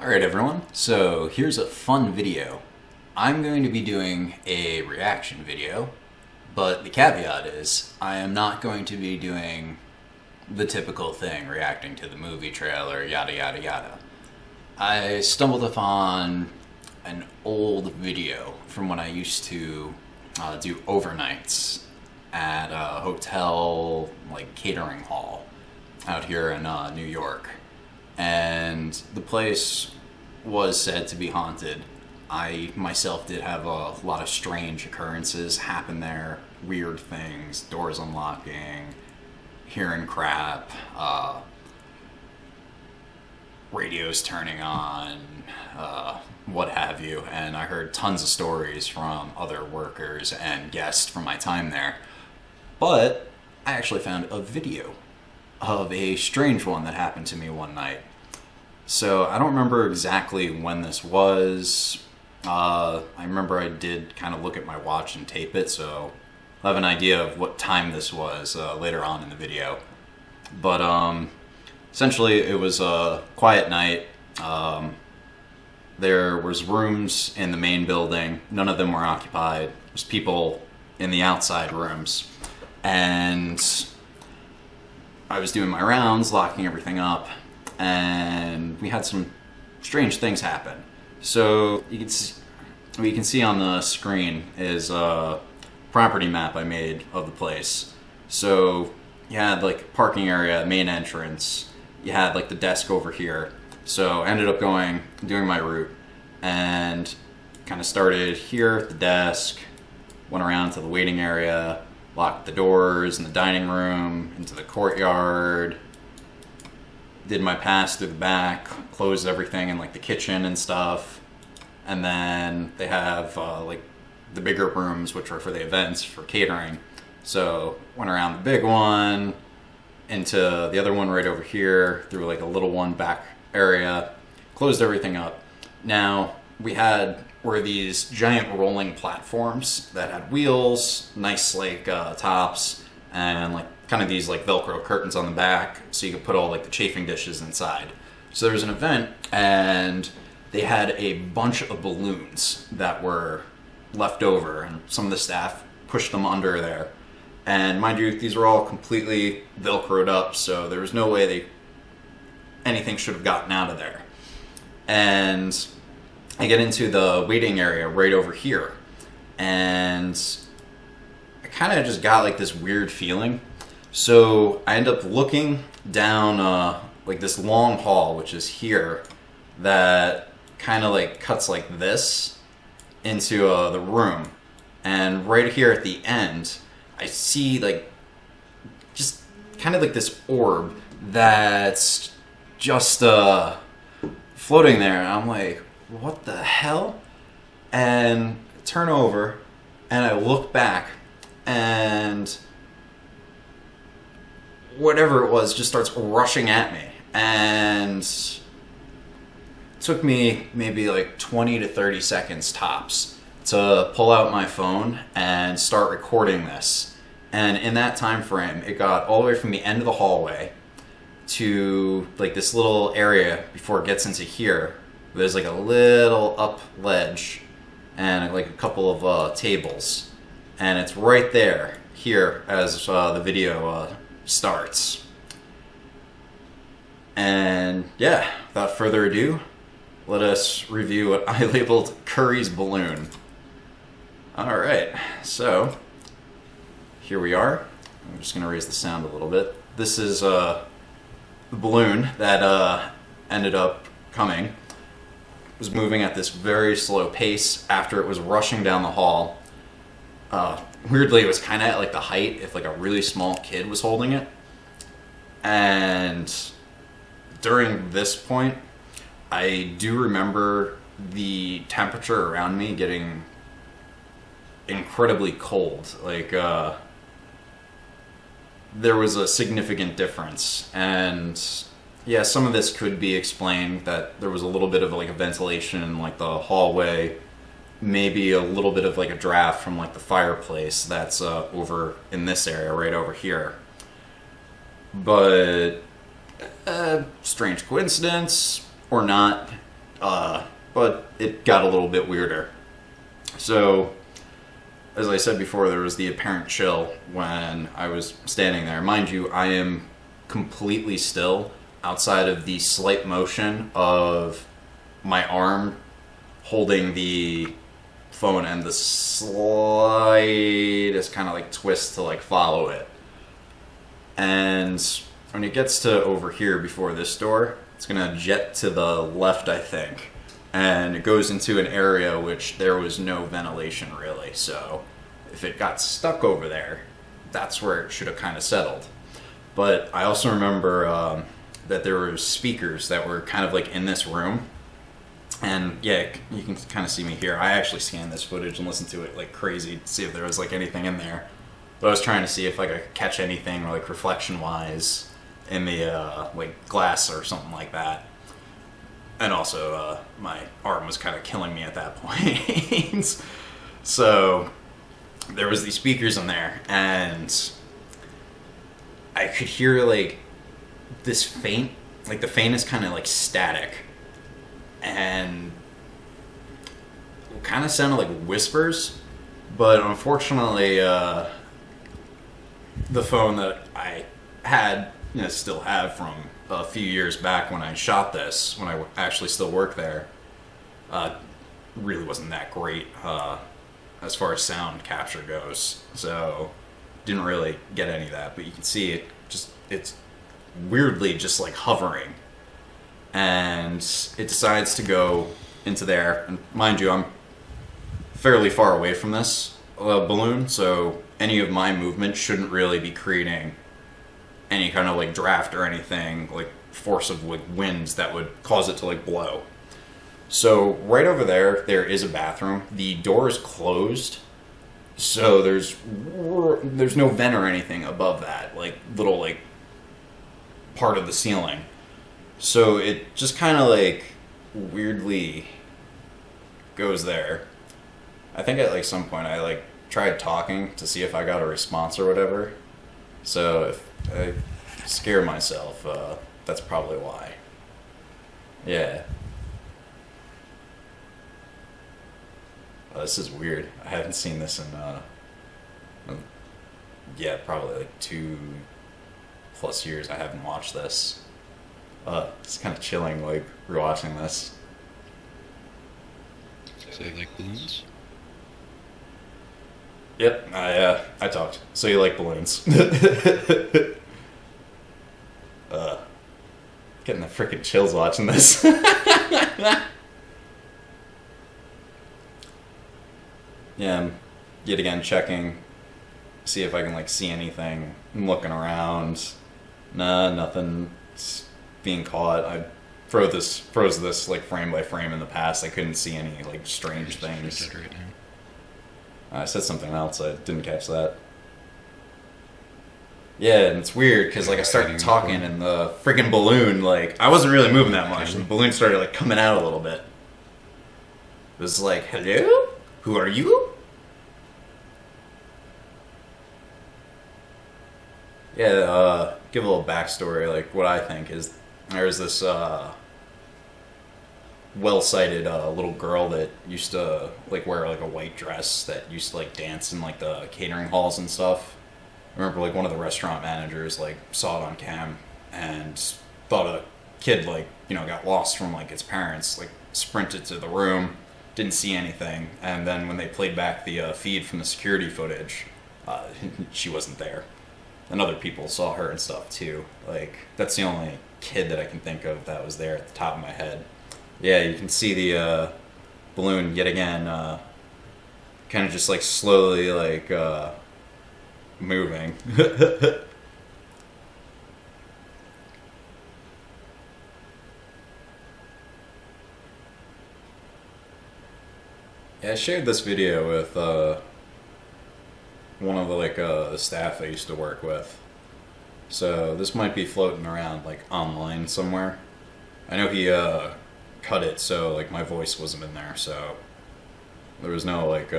Alright everyone, so here's a fun video. I'm going to be doing a reaction video, but the caveat is I am not going to be doing the typical thing, reacting to the movie trailer, yada yada yada. I stumbled upon an old video from when I used to do overnights at a hotel, like catering hall out here in New York. And the place was said to be haunted. I myself did have a lot of strange occurrences happen there, weird things, doors unlocking, hearing crap, radios turning on, what have you. And I heard tons of stories from other workers and guests from my time there. But I actually found a video of a strange one that happened to me one night. So I don't remember exactly when this was. I remember I did kind of look at my watch and tape it, so I'll have an idea of what time this was later on in the video. But essentially it was a quiet night. There was rooms in the main building. None of them were occupied. There was people in the outside rooms. And I was doing my rounds, locking everything up, and we had some strange things happen. So you can see, what you can see on the screen is a property map I made of the place. So you had like parking area, main entrance, you had like the desk over here. So I ended up doing my route, and kind of started here at the desk, went around to the waiting area, locked the doors in the dining room, into the courtyard, did my pass through the back, closed everything in like the kitchen and stuff. And then they have like the bigger rooms, which are for the events, for catering. So went around the big one, into the other one right over here, through like a little one back area, closed everything up. Now were these giant rolling platforms that had wheels, nice like tops, and like kind of these like Velcro curtains on the back, so you could put all like the chafing dishes inside. So there was an event, and they had a bunch of balloons that were left over, and some of the staff pushed them under there. And mind you, these were all completely Velcroed up, so there was no way anything should have gotten out of there. And I get into the waiting area right over here, and I kind of just got like this weird feeling. So I end up looking down like this long hall, which is here, that kind of like cuts like this into the room. And right here at the end, I see like just kind of like this orb that's just floating there. And I'm like, what the hell? And I turn over and I look back, and whatever it was just starts rushing at me. And it took me maybe like 20 to 30 seconds tops to pull out my phone and start recording this. And in that time frame, it got all the way from the end of the hallway to like this little area before it gets into here. There's like a little up ledge and like a couple of tables. And it's right there, here, as the video starts. And yeah, without further ado, let us review what I labeled Curry's balloon. Alright, so here we are. I'm just going to raise the sound a little bit. This is the balloon that ended up coming. It was moving at this very slow pace after it was rushing down the hall. Weirdly, it was kind of at like the height if like a really small kid was holding it. And during this point, I do remember the temperature around me getting incredibly cold. Like, there was a significant difference. And yeah, some of this could be explained that there was a little bit of like a ventilation in like the hallway, maybe a little bit of like a draft from like the fireplace that's over in this area right over here. But strange coincidence or not, But it got a little bit weirder. So, as I said before, there was the apparent chill when I was standing there. Mind you, I am completely still outside of the slight motion of my arm holding the phone and the slightest kind of like twist to like follow it. And when it gets to over here before this door, it's gonna jet to the left, I think. And it goes into an area which there was no ventilation really. So if it got stuck over there, that's where it should have kind of settled. But I also remember that there were speakers that were kind of like in this room. And yeah, you can kind of see me here. I actually scanned this footage and listened to it like crazy to see if there was like anything in there. But I was trying to see if like I could catch anything like reflection wise in the like glass or something like that. And also my arm was kind of killing me at that point. So there was these speakers in there, and I could hear like this faint, like the faintest kind of like static, and it kind of sounded like whispers. But unfortunately, the phone that I had, still have from a few years back when I shot this, when I actually still work there, really wasn't that great as far as sound capture goes. So didn't really get any of that, but you can see it's weirdly just like hovering, and it decides to go into there. And mind you, I'm fairly far away from this balloon, so any of my movement shouldn't really be creating any kind of like draft or anything, like force of like winds that would cause it to like blow. So right over there is a bathroom. The door is closed, so there's no vent or anything above that, like little like part of the ceiling. So it just kind of like weirdly goes there. I think at like some point I like tried talking to see if I got a response or whatever. So if I scare myself, that's probably why. Yeah. This is weird. I haven't seen this in, probably like 2+ years. I haven't watched this. It's kind of chilling, like, rewatching this. So you like balloons? Yep, I talked. So you like balloons. Getting the freaking chills watching this. Yeah, I'm yet again checking, see if I can like see anything. I'm looking around. Nah, nothing being caught. I froze this like frame by frame in the past. I couldn't see any like strange things. Right now. I said something else. I didn't catch that. Yeah, and it's weird because like I started talking and the freaking balloon, like I wasn't really moving that much. And the balloon started like coming out a little bit. It was like, hello? Who are you? Yeah, give a little backstory. Like what I think is there's this well-cited little girl that used to like wear like a white dress that used to like dance in like the catering halls and stuff. I remember like one of the restaurant managers like saw it on cam and thought a kid like got lost from like its parents, like sprinted to the room, didn't see anything, and then when they played back the feed from the security footage, she wasn't there. And other people saw her and stuff too. Like that's the only kid that I can think of that was there at the top of my head. Yeah, you can see the balloon yet again, kind of just like slowly like moving. Yeah, I shared this video with one of the like the staff I used to work with. So this might be floating around like online somewhere. I know he cut it so like my voice wasn't in there, so there was no like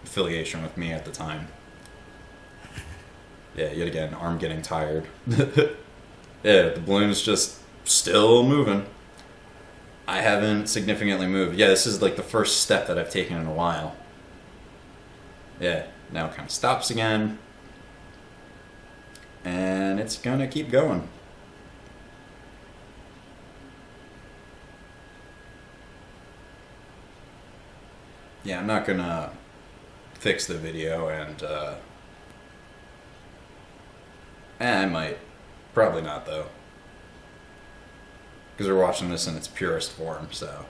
affiliation with me at the time. Yeah, yet again, arm getting tired. Yeah, the balloon's just still moving. I haven't significantly moved. Yeah, this is like the first step that I've taken in a while. Yeah, now it kind of stops again. And it's gonna keep going. Yeah, I'm not gonna fix the video and, I might. Probably not, though. Because we're watching this in its purest form, so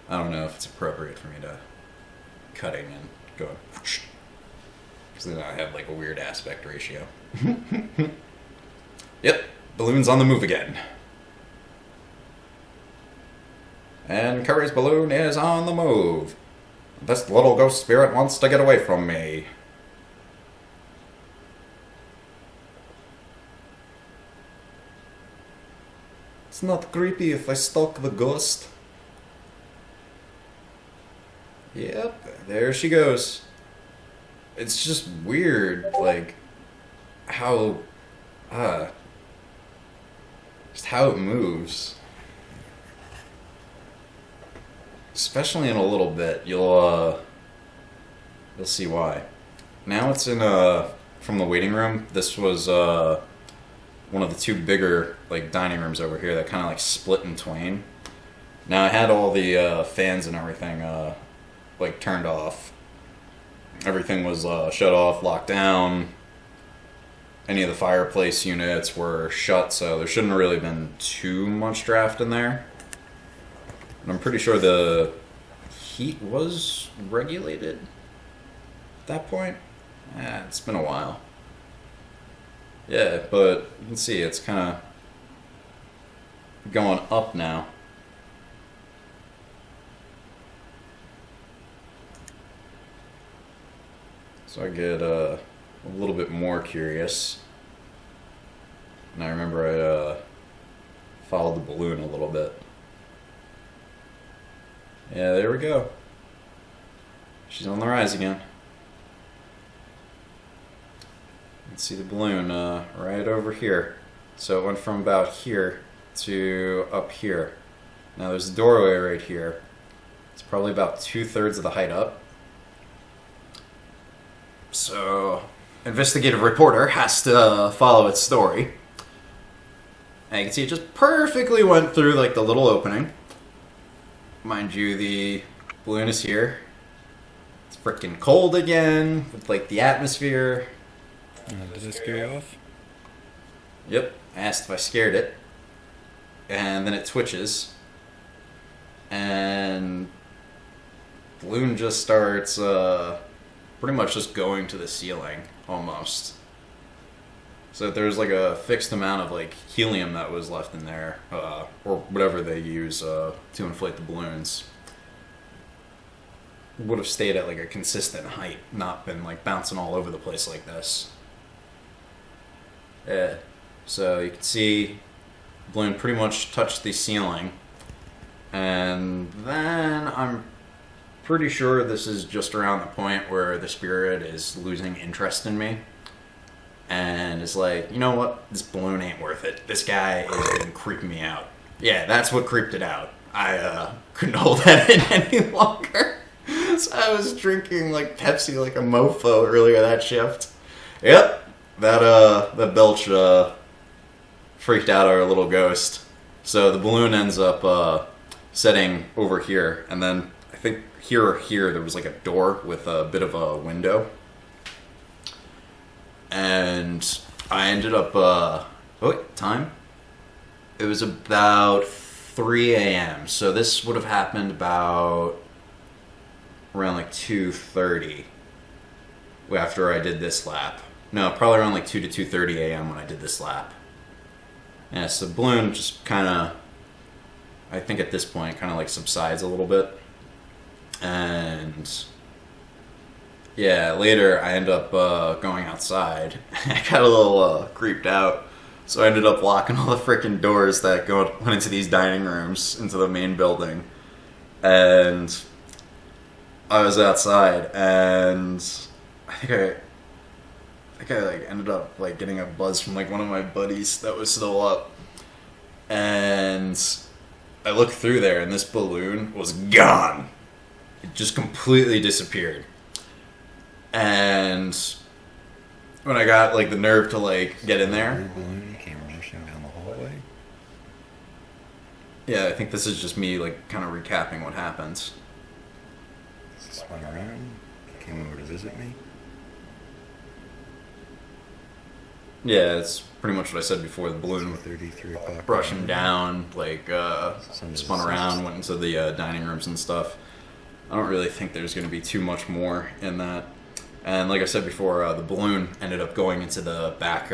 I don't know if it's appropriate for me to cutting and going, because then I have like a weird aspect ratio. Yep, balloon's on the move again. And Curry's balloon is on the move. This little ghost spirit wants to get away from me. It's not creepy if I stalk the ghost. Yep, there she goes. It's just weird, like, how, just how it moves. Especially in a little bit, you'll see why. Now it's in, from the waiting room. This was, one of the two bigger, like, dining rooms over here that kind of, like, split in twain. Now I had all the, fans and everything, like, turned off. Everything was shut off, locked down. Any of the fireplace units were shut, so there shouldn't have really been too much draft in there. And I'm pretty sure the heat was regulated at that point. Yeah, it's been a while. Yeah, but you can see it's kind of going up now. So I get a little bit more curious. And I remember I followed the balloon a little bit. Yeah, there we go. She's on the rise again. You can see the balloon right over here. So it went from about here to up here. Now there's a doorway right here. It's probably about 2/3 of the height up. So, investigative reporter has to follow its story. And you can see it just perfectly went through like the little opening. Mind you, the balloon is here. It's freaking cold again with like the atmosphere. Does it scare you off? Yep, I asked if I scared it. And then it twitches. And balloon just starts pretty much just going to the ceiling, almost. So there's like a fixed amount of like helium that was left in there, or whatever they use to inflate the balloons. Would have stayed at like a consistent height, not been like bouncing all over the place like this. Yeah, so you can see the balloon pretty much touched the ceiling, and then I'm pretty sure this is just around the point where the spirit is losing interest in me and is like, you know what, this balloon ain't worth it. This guy has been creeping me out. Yeah, that's what creeped it out. I couldn't hold that in any longer. So I was drinking like Pepsi like a mofo earlier that shift. Yep, that belch freaked out our little ghost. So the balloon ends up setting over here, and then I think here there was like a door with a bit of a window, and I ended up time. It was about 3 a.m. So this would have happened about around like 2:30 after I did this lap. No, probably around like 2 to 2:30 a.m. when I did this lap. Yeah, so the balloon just kind of, I think at this point, kind of like subsides a little bit. And yeah, later I end up going outside. I got a little creeped out. So I ended up locking all the freaking doors that went into these dining rooms, into the main building. And I was outside, and I think I like ended up like getting a buzz from like one of my buddies that was still up. And I looked through there, and this balloon was gone. It just completely disappeared. And when I got like the nerve to like get in there, The balloon came rushing down the hallway. yeah, I think this is just me like kind of recapping what happened. Spun around, came over to visit me. Yeah, it's pretty much what I said before. The balloon 2:33 o'clock. brushing down, like Sunday spun the around, 6th. went into the dining rooms and stuff. I don't really think there's going to be too much more in that. And like I said before, the balloon ended up going into the back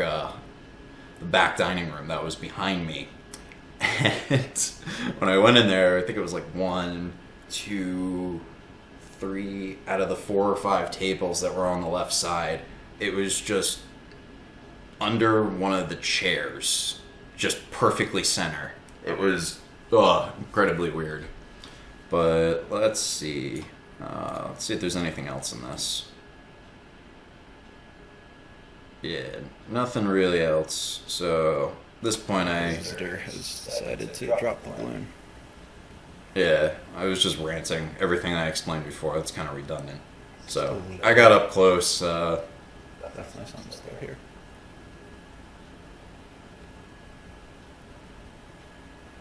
dining room that was behind me. And when I went in there, I think it was like 1, 2, 3 out of the 4 or 5 tables that were on the left side. It was just under one of the chairs, just perfectly center. It was incredibly weird. But let's see. Let's see if there's anything else in this. Yeah, nothing really else. So at this point, The visitor has decided to drop the balloon. I was just ranting everything I explained before. That's kind of redundant. So I got up close. Definitely something still here.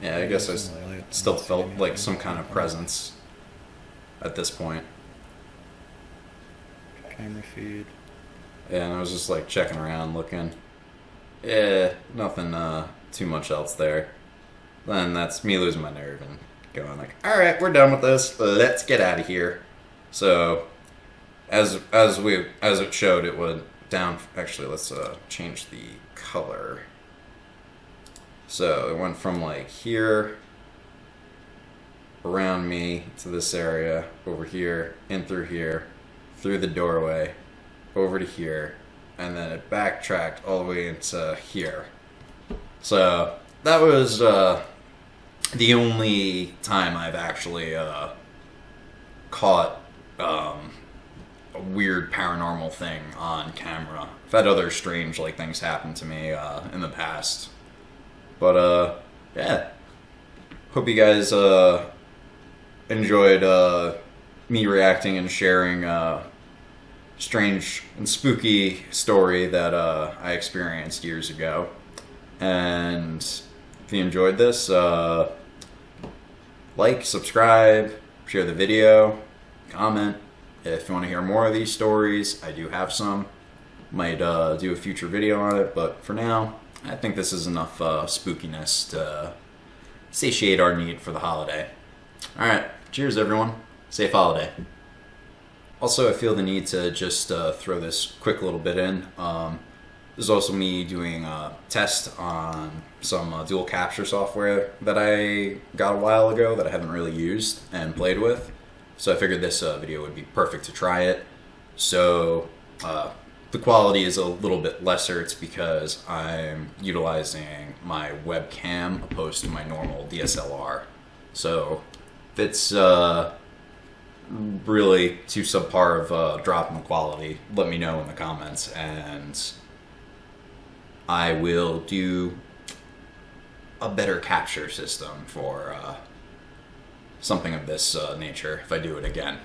Yeah, I guess I still felt like some kind of presence at this point. Camera feed. Yeah, and I was just like checking around, looking. Yeah, nothing too much else there. Then that's me losing my nerve and going like, all right, we're done with this. Let's get out of here. So, as it showed, it went down. Actually, let's change the color. So it went from like here, around me to this area, over here, in through here, through the doorway, over to here, and then it backtracked all the way into here. So that was the only time I've actually caught a weird paranormal thing on camera. I've had other strange like things happen to me in the past. But, yeah. Hope you guys enjoyed me reacting and sharing a strange and spooky story that I experienced years ago. And if you enjoyed this, like, subscribe, share the video, comment. If you want to hear more of these stories, I do have some. Might do a future video on it, but for now, I think this is enough spookiness to satiate our need for the holiday. Alright, cheers everyone. Safe holiday. Also, I feel the need to just throw this quick little bit in. This is also me doing a test on some dual capture software that I got a while ago that I haven't really used and played with. So I figured this video would be perfect to try it. So, the quality is a little bit lesser. It's because I'm utilizing my webcam opposed to my normal DSLR. So if it's really too subpar of a drop in the quality, let me know in the comments and I will do a better capture system for something of this nature if I do it again.